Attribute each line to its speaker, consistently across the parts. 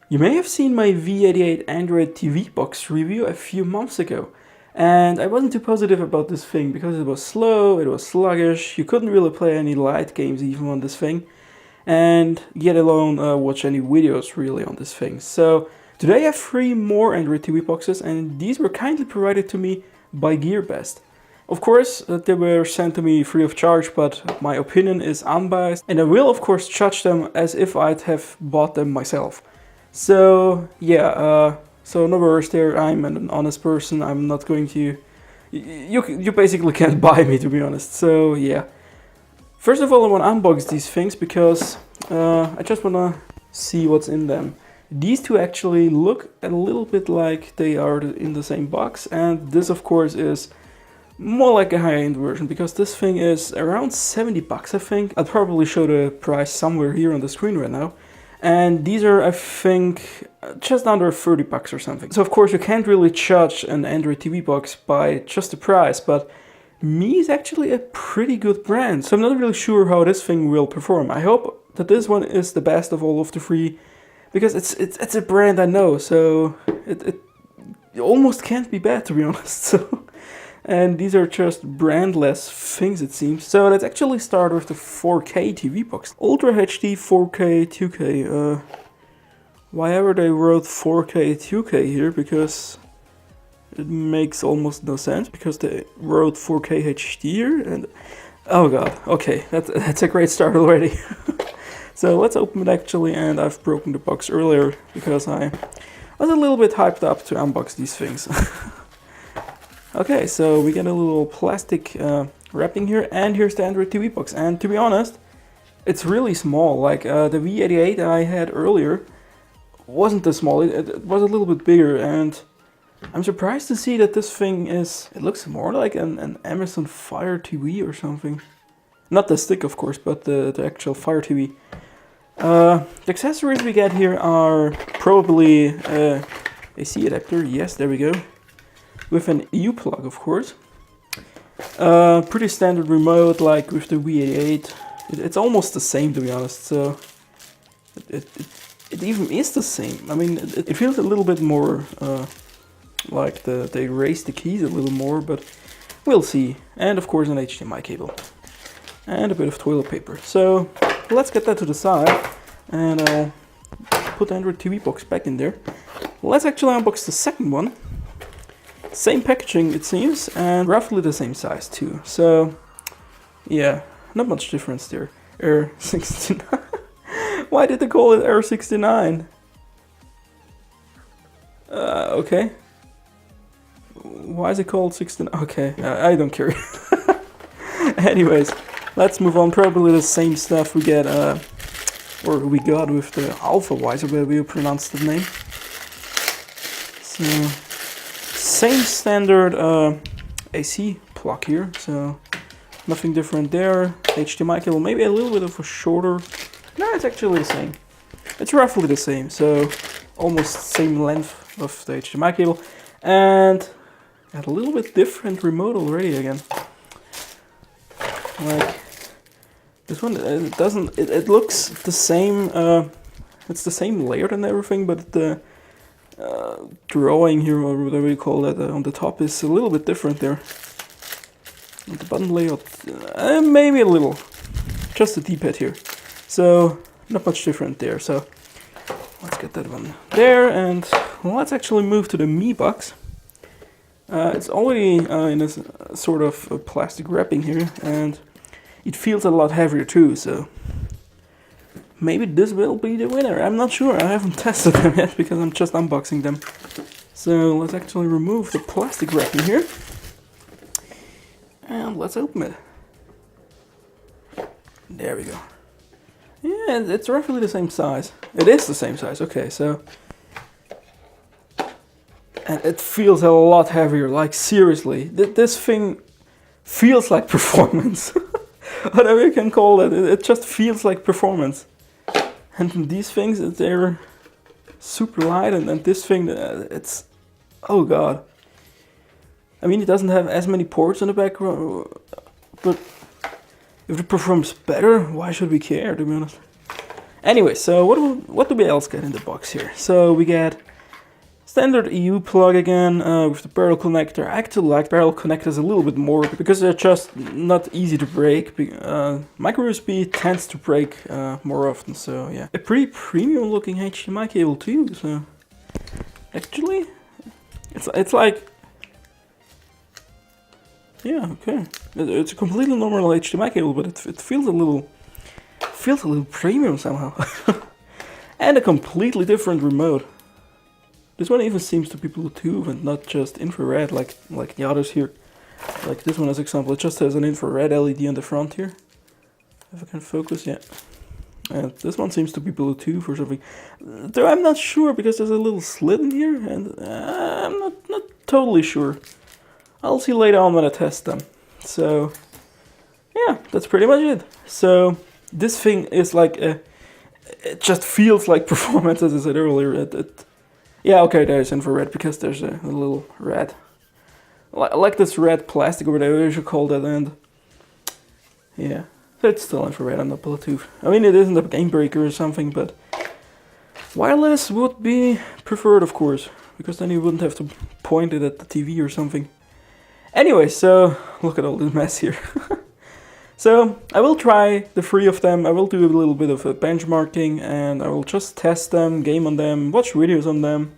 Speaker 1: You may have seen my V88 Android TV box review a few months ago, and I wasn't too positive about this thing because it was slow, it was sluggish, you couldn't really play any light games even on this thing, and yet alone watch any videos really on this thing. So today I have 3 more Android TV boxes, and these were kindly provided to me by Gearbest. Of course, they were sent to me free of charge, but my opinion is unbiased, and I will of course judge them as if I'd have bought them myself. So yeah, so no worries there. I'm an honest person. I'm not going to. You basically can't buy me, to be honest. So yeah. First of all, I want to unbox these things because I just want to see what's in them. These two actually look a little bit like they are in the same box, and this of course is more like a high-end version because this thing is around 70 bucks, I think. I'll probably show the price somewhere here on the screen right now. And these are, I think, just under 30 bucks or something. So of course you can't really judge an Android TV box by just the price, but Mi is actually a pretty good brand. So I'm not really sure how this thing will perform. I hope that this one is the best of all of the 3, because it's a brand I know, so it almost can't be bad, to be honest. So. And these are just brandless things, it seems. So let's actually start with the 4K TV box. Ultra HD 4K 2K. Why ever they wrote 4K 2K here, because it makes almost no sense, because they wrote 4K HD here, and oh god, okay, that's a great start already. So let's open it actually, and I've broken the box earlier because I was a little bit hyped up to unbox these things. Okay, so we get a little plastic wrapping here, and here's the Android TV box. And to be honest, it's really small. Like the V88 I had earlier wasn't this small, it was a little bit bigger, and I'm surprised to see that this thing is, it looks more like an Amazon Fire TV or something. Not the stick of course, but the actual Fire TV. The accessories we get here are probably AC adapter, yes, there we go. With an U-plug, of course. Pretty standard remote, like with the V88. It's almost the same, to be honest. So it even is the same. I mean, it feels a little bit more like they raised the keys a little more, but we'll see. And of course, an HDMI cable and a bit of toilet paper. So let's get that to the side, and I'll put the Android TV box back in there. Let's actually unbox the second one. Same packaging it seems, and roughly the same size too. So yeah, not much difference there. R69. Why did they call it R69? Okay. Why is it called 69? Okay, I don't care. Anyways, let's move on. Probably the same stuff we get, or we got with the Alpha-Wise, or whatever you pronounce the name. So. Same standard AC plug here, so nothing different there. HDMI cable, maybe a little bit of a shorter. No, it's actually the same. It's roughly the same, so almost same length of the HDMI cable. And got a little bit different remote already again. Like this one, it doesn't. It looks the same. It's the same layout and everything, but the drawing here, or whatever you call that, on the top is a little bit different there. And the button layout, maybe a little, just the D-pad here, so not much different there. So let's get that one there, and let's actually move to the Mi box. It's already in a sort of a plastic wrapping here, and it feels a lot heavier too, so maybe this will be the winner. I'm not sure. I haven't tested them yet because I'm just unboxing them. So let's actually remove the plastic wrapping here. And let's open it. There we go. Yeah, it's roughly the same size. It is the same size. Okay, so. And it feels a lot heavier. Like seriously. This thing feels like performance. Whatever you can call it. It just feels like performance. And these things, they're super light, and this thing, it's, oh god. I mean, it doesn't have as many ports in the back, but if it performs better, why should we care, to be honest? Anyway, so what do we else get in the box here? So we get standard EU plug again with the barrel connector. I actually like barrel connectors a little bit more because they're just not easy to break. Micro USB tends to break more often, so yeah. A pretty premium looking HDMI cable too, so actually it's like, yeah, okay. It's a completely normal HDMI cable, but it feels a little premium somehow. And a completely different remote. This one even seems to be Bluetooth and not just infrared like the others here. Like this one as example, it just has an infrared LED on the front here. If I can focus, yeah. And this one seems to be Bluetooth or something. Though I'm not sure because there's a little slit in here and I'm not totally sure. I'll see later on when I test them. So yeah, that's pretty much it. So this thing is like it just feels like performance, as I said earlier. Yeah, okay, there's infrared because there's a little red, like this red plastic over there, you should call that, and yeah, it's still infrared and not Bluetooth. I mean, it isn't a game breaker or something, but wireless would be preferred, of course, because then you wouldn't have to point it at the TV or something. Anyway, so look at all this mess here. So I will try the 3 of them. I will do a little bit of a benchmarking and I will just test them, game on them, watch videos on them,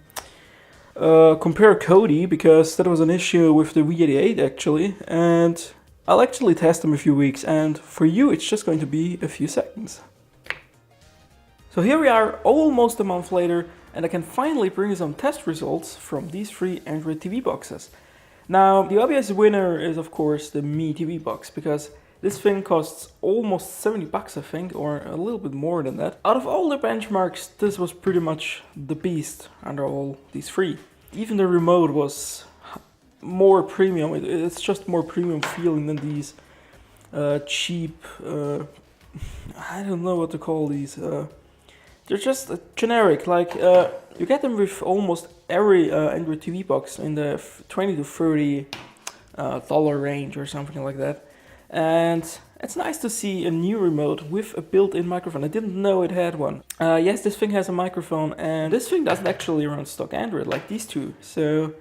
Speaker 1: compare Cody because that was an issue with the V88 actually, and I'll actually test them a few weeks, and for you it's just going to be a few seconds. So here we are almost a month later and I can finally bring you some test results from these 3 Android TV boxes. Now the obvious winner is of course the Mi TV box because this thing costs almost 70 bucks, I think, or a little bit more than that. Out of all the benchmarks, this was pretty much the beast under all these 3. Even the remote was more premium. It's just more premium feeling than these cheap, I don't know what to call these. They're just generic, like you get them with almost every Android TV box in the $20 to $30 range or something like that. And it's nice to see a new remote with a built-in microphone. I didn't know it had one. Yes, this thing has a microphone, and this thing doesn't actually run stock Android like these 2. So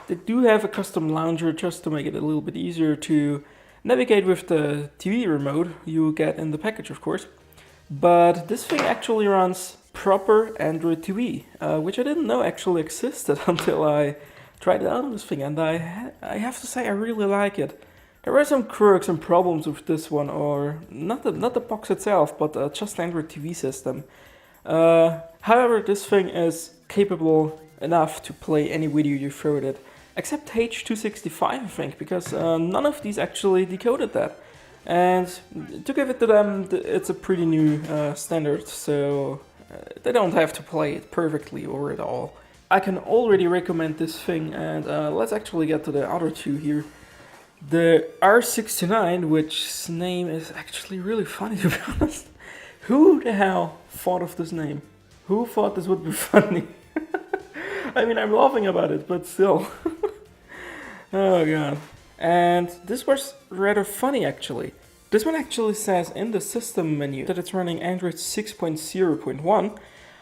Speaker 1: they do have a custom launcher just to make it a little bit easier to navigate with the TV remote you get in the package, of course. But this thing actually runs proper Android TV, which I didn't know actually existed until I tried it out on this thing, and I have to say I really like it. There were some quirks and problems with this one, or not the box itself, but just the Android TV system. However, this thing is capable enough to play any video you throw at it, except H265, I think, because none of these actually decoded that. And to give it to them, it's a pretty new standard, so they don't have to play it perfectly or at all. I can already recommend this thing, and let's actually get to the other 2 here. The R69, which's name is actually really funny to be honest. Who the hell thought of this name? Who thought this would be funny? I mean, I'm laughing about it, but still. Oh god. And this was rather funny actually. This one actually says in the system menu that it's running Android 6.0.1.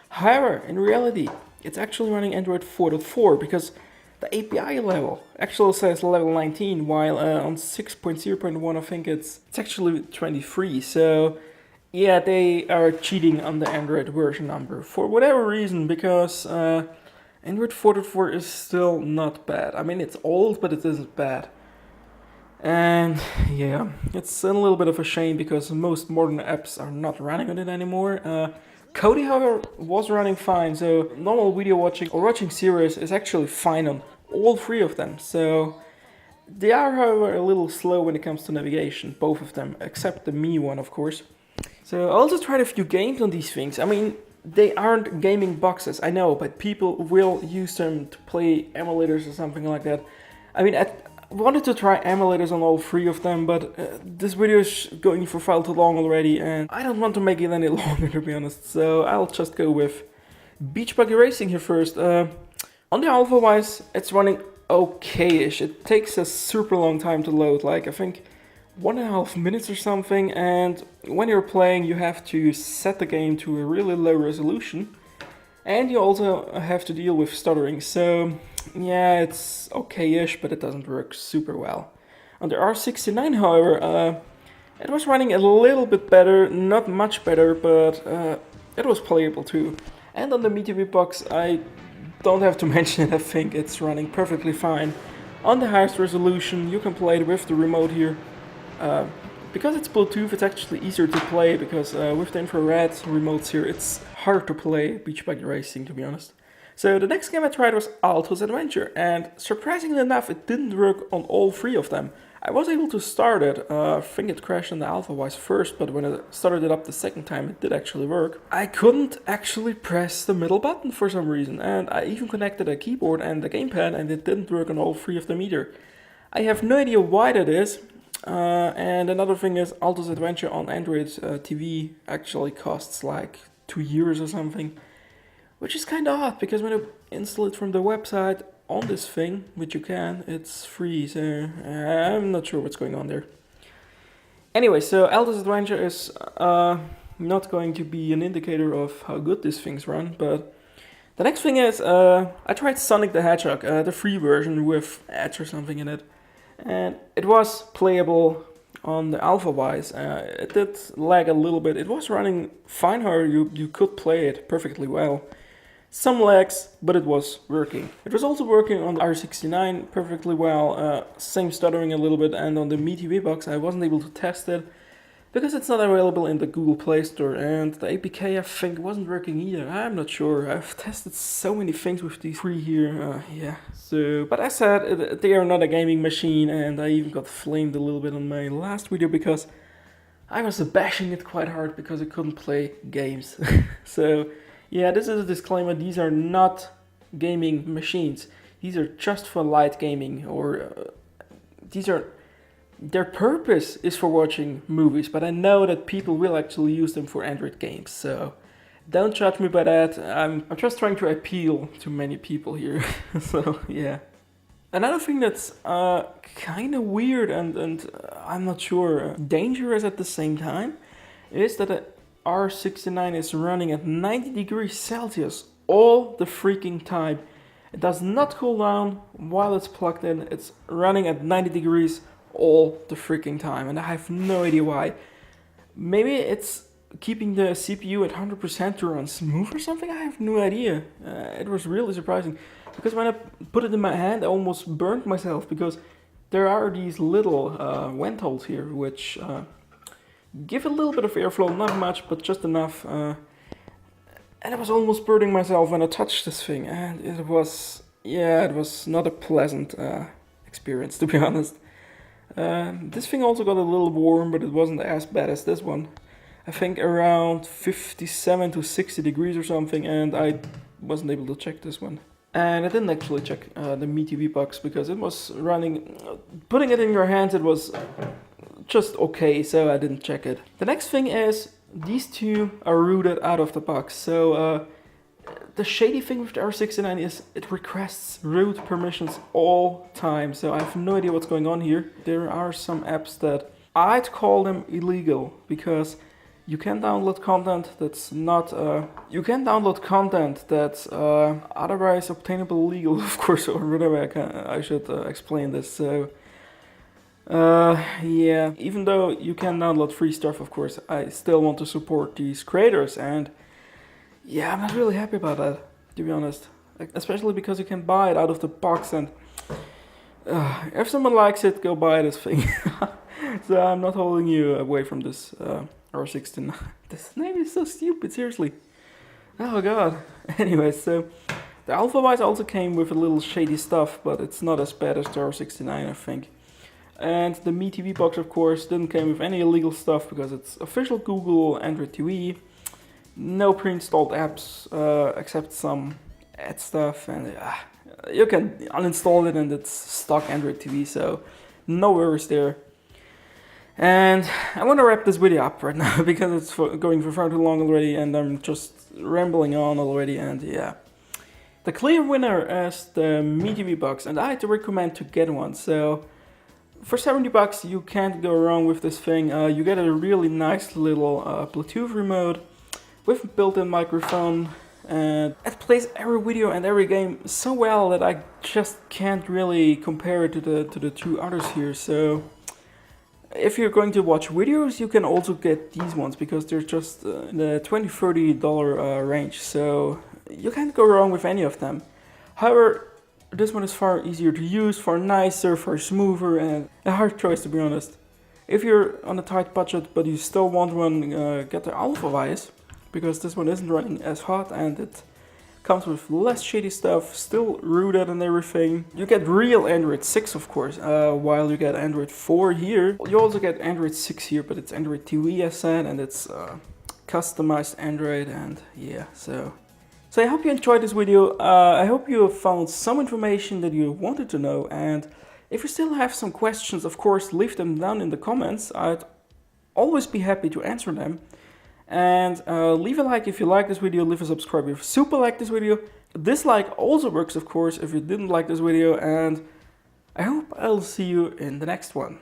Speaker 1: However, in reality, it's actually running Android 4.4 because the API level actually says level 19, while on 6.0.1 I think it's actually 23. So yeah, they are cheating on the Android version number for whatever reason, because Android 4.4 is still not bad. I mean, it's old, but it isn't bad. And yeah, it's a little bit of a shame because most modern apps are not running on it anymore. Kodi, however, was running fine, so normal video watching or watching series is actually fine on all 3 of them. So they are, however, a little slow when it comes to navigation, both of them, except the Mi one, of course. So I also tried a few games on these things. I mean, they aren't gaming boxes, I know, but people will use them to play emulators or something like that. I mean, I wanted to try emulators on all 3 of them, but this video is going for far too long already, and I don't want to make it any longer, to be honest. So I'll just go with Beachbody Racing here first. On the alpha-wise, it's running okay-ish. It takes a super long time to load, like I think 1.5 minutes or something, and when you're playing you have to set the game to a really low resolution, and you also have to deal with stuttering, so yeah, it's okay-ish, but it doesn't work super well. On the R69, however, it was running a little bit better, not much better, but it was playable too. And on the MeTV box, I don't have to mention it, I think it's running perfectly fine. On the highest resolution, you can play it with the remote here. Because it's Bluetooth, it's actually easier to play, because with the infrared remotes here, it's hard to play Beachbody Racing, to be honest. So the next game I tried was Alto's Adventure, and surprisingly enough, it didn't work on all three of them. I was able to start it. I think it crashed on the AlphaWise first, but when I started it up the second time, it did actually work. I couldn't actually press the middle button for some reason, and I even connected a keyboard and the gamepad, and it didn't work on all three of them either. I have no idea why that is. And another thing is, Alto's Adventure on Android TV actually costs like 2 euros or something, which is kind of odd, because when you install it from the website on this thing, which you can, it's free, so I'm not sure what's going on there. Anyway, so Alto's Adventure is not going to be an indicator of how good these things run, but the next thing is, I tried Sonic the Hedgehog, the free version with ads or something in it. And it was playable on the AlphaWise. It did lag a little bit. It was running fine, however, you could play it perfectly well. Some lags, but it was working. It was also working on the R69 perfectly well, same stuttering a little bit, and on the MeTV box I wasn't able to test it, because it's not available in the Google Play Store, and the APK I think wasn't working either. I'm not sure. I've tested so many things with these three here. Yeah. So, but as said, they are not a gaming machine, and I even got flamed a little bit on my last video because I was bashing it quite hard because I couldn't play games. So, yeah, this is a disclaimer. These are not gaming machines. These are just for light gaming, or their purpose is for watching movies, but I know that people will actually use them for Android games, so don't judge me by that. I'm just trying to appeal to many people here. So yeah. Another thing that's kind of weird and I'm not sure, dangerous at the same time, is that the R69 is running at 90 degrees Celsius all the freaking time. It does not cool down while it's plugged in. It's running at 90 degrees all the freaking time, and I have no idea why. Maybe it's keeping the CPU at 100% to run smooth or something. I have no idea. It was really surprising, because when I put it in my hand I almost burned myself, because there are these little vent holes here which give a little bit of airflow, not much, but just enough, and I was almost burning myself when I touched this thing, and it was not a pleasant experience, to be honest. This thing also got a little warm, but it wasn't as bad as this one. I think around 57 to 60 degrees or something, and I wasn't able to check this one. And I didn't actually check the MeTV box, because it was running, putting it in your hands, it was just okay, so I didn't check it. The next thing is, these two are rooted out of the box, so the shady thing with the R69 is it requests root permissions all time, so I have no idea what's going on here. There are some apps that I'd call them illegal, because you can download content that's not otherwise obtainable legal, of course, or whatever I should explain this. So yeah, even though you can download free stuff, of course, I still want to support these creators, and yeah, I'm not really happy about that, to be honest. Especially because you can buy it out of the box, and if someone likes it, go buy this thing. So I'm not holding you away from this R69. This name is so stupid, seriously. Oh god. Anyway, so the AlphaWise also came with a little shady stuff, but it's not as bad as the R69, I think. And the MeTV box, of course, didn't come with any illegal stuff, because it's official Google Android TV. No pre-installed apps, except some ad stuff, and you can uninstall it, and it's stock Android TV, so no worries there. And I want to wrap this video up right now, because it's going for far too long already, and I'm just rambling on already, and yeah. The clear winner is the MeTV box, and I had to recommend to get one, so For 70 bucks, you can't go wrong with this thing. You get a really nice little Bluetooth remote with built-in microphone, and it plays every video and every game so well that I just can't really compare it to the two others here. So if you're going to watch videos, you can also get these ones because they're just in the $20–$30 range. So you can't go wrong with any of them. However, this one is far easier to use, far nicer, far smoother, and a hard choice, to be honest. If you're on a tight budget but you still want one, get the Argofox, because this one isn't running as hot and it comes with less shady stuff, still rooted and everything. You get real Android 6, of course, while you get Android 4 here. You also get Android 6 here, but it's Android TV as said, and it's customized Android, and yeah, so I hope you enjoyed this video. I hope you found some information that you wanted to know, and if you still have some questions, of course, leave them down in the comments. I'd always be happy to answer them. And leave a like if you like this video, leave a subscribe if you super like this video. Dislike also works, of course, if you didn't like this video, and I hope I'll see you in the next one.